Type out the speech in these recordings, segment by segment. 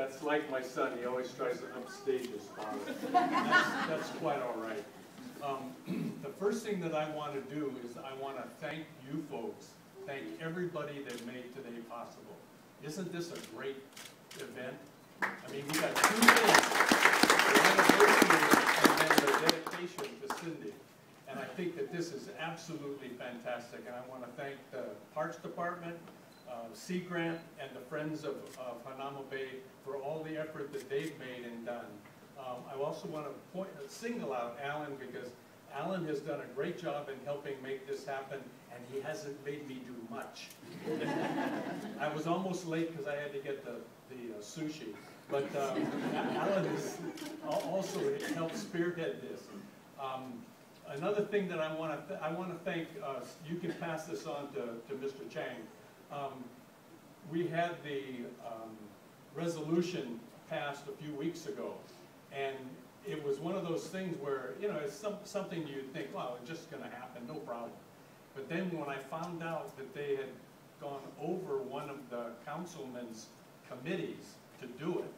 That's like my son. He always tries to upstage his father. That's quite all right. The first thing that I want to do is I want to thank you folks. Thank everybody that made today possible. Isn't this a great event? I mean, we got 2 things. The anniversary and then the dedication to Cindy. And I think that this is absolutely fantastic. And I want to thank the Parks Department, Sea Grant, and the Friends of Hanauma Bay for all the effort that they've made and done. I also want to single out Alan, because Alan has done a great job in helping make this happen, and he hasn't made me do much. I was almost late because I had to get the sushi, but Alan has also helped spearhead this. Another thing that I want to thank, you can pass this on to Mr. Chang. We had the resolution passed a few weeks ago, and it was one of those things where, you know, it's something you'd think, well, it's just going to happen, no problem. But then when I found out that they had gone over one of the councilman's committees to do it,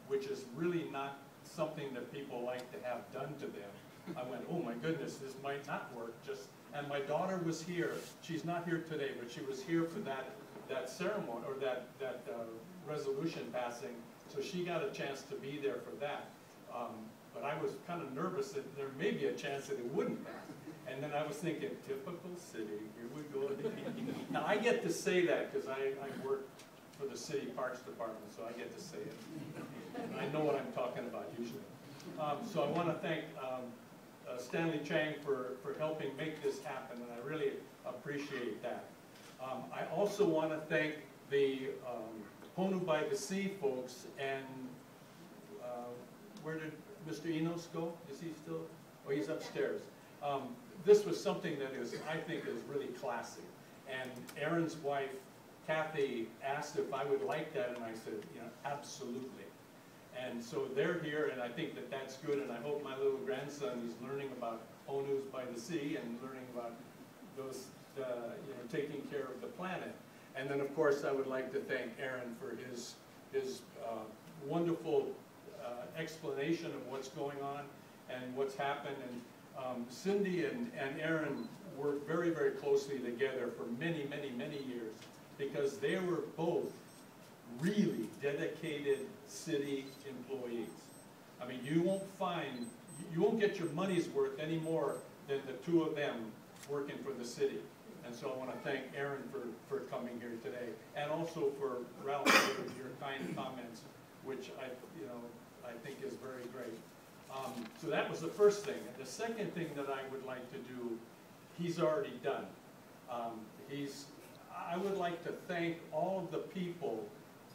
which is really not something that people like to have done to them, I went, oh my goodness, this might not work. And my daughter was here. She's not here today, but she was here for that ceremony, or that resolution passing. So she got a chance to be there for that. But I was kind of nervous that there may be a chance that it wouldn't pass. And then I was thinking, typical city, here we go. Now I get to say that because I work for the city parks department, so I get to say it. And I know what I'm talking about usually. So I want to thank Stanley Chang for helping make this happen, and I really appreciate that. I also want to thank the Honu by the Sea folks, and where did Mr. Enos go? Is he still? Oh, he's upstairs. This was something that I think is really classy. And Aaron's wife, Kathy, asked if I would like that, and I said, you know, absolutely. And so they're here, and I think that that's good, and I hope my little grandson is learning about Honus by the sea and learning about those, you know, taking care of the planet. And then, of course, I would like to thank Aaron for his wonderful explanation of what's going on and what's happened. And Cindy and Aaron worked very, very closely together for many, many, many years, because they were both really dedicated city employees. I mean, you won't get your money's worth any more than the 2 of them working for the city. And so I want to thank Aaron for coming here today, and also for Ralph for your kind comments, which I think is very great. So that was the first thing. And the second thing that I would like to do, he's already done. I would like to thank all of the people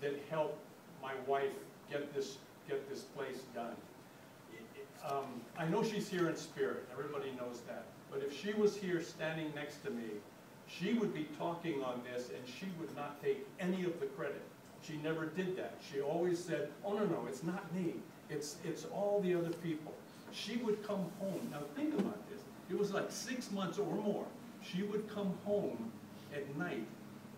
that helped my wife get this place done. I know she's here in spirit. Everybody knows that. But if she was here standing next to me, she would be talking on this, and she would not take any of the credit. She never did that. She always said, oh, no, it's not me. It's all the other people. She would come home. Now think about this. It was like 6 months or more. She would come home at night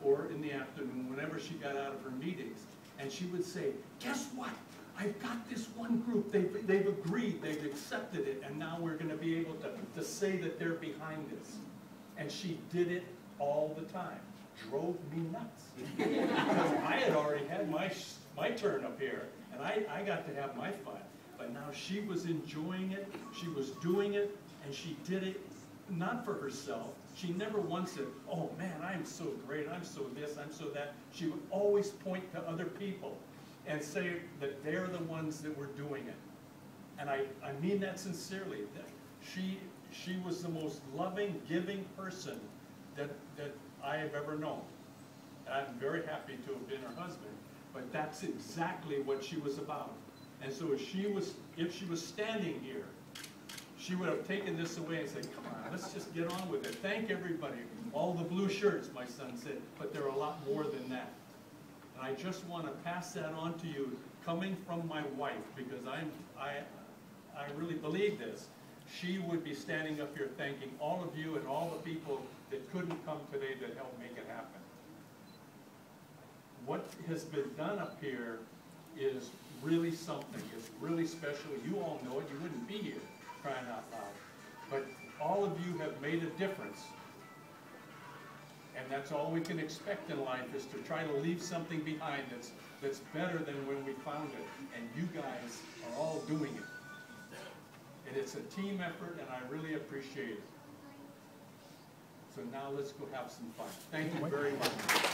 or in the afternoon, whenever she got out of her meetings, and she would say, guess what? I've got this one group. They've agreed. They've accepted it, and now we're going to be able to say that they're behind this. And she did it all the time. Drove me nuts. Because I had already had my turn up here, and I got to have my fun. But now she was enjoying it, she was doing it, and she did it not for herself. She never once said, oh man, I'm so great, I'm so this, I'm so that. She would always point to other people and say that they're the ones that were doing it. And I mean that sincerely. That she was the most loving, giving person that I have ever known. And I'm very happy to have been her husband, but that's exactly what she was about. And so if she was standing here, she would have taken this away and said, come on, let's just get on with it. Thank everybody. All the blue shirts, my son said, but there are a lot more than that. And I just want to pass that on to you, coming from my wife, because I really believe this. She would be standing up here thanking all of you and all the people that couldn't come today that helped make it happen. What has been done up here is really something. It's really special. You all know it. You wouldn't be here, crying out loud. But all of you have made a difference. And that's all we can expect in life, is to try to leave something behind that's better than when we found it. And you guys are all doing it. And it's a team effort, and I really appreciate it. So now let's go have some fun. Thank you very much.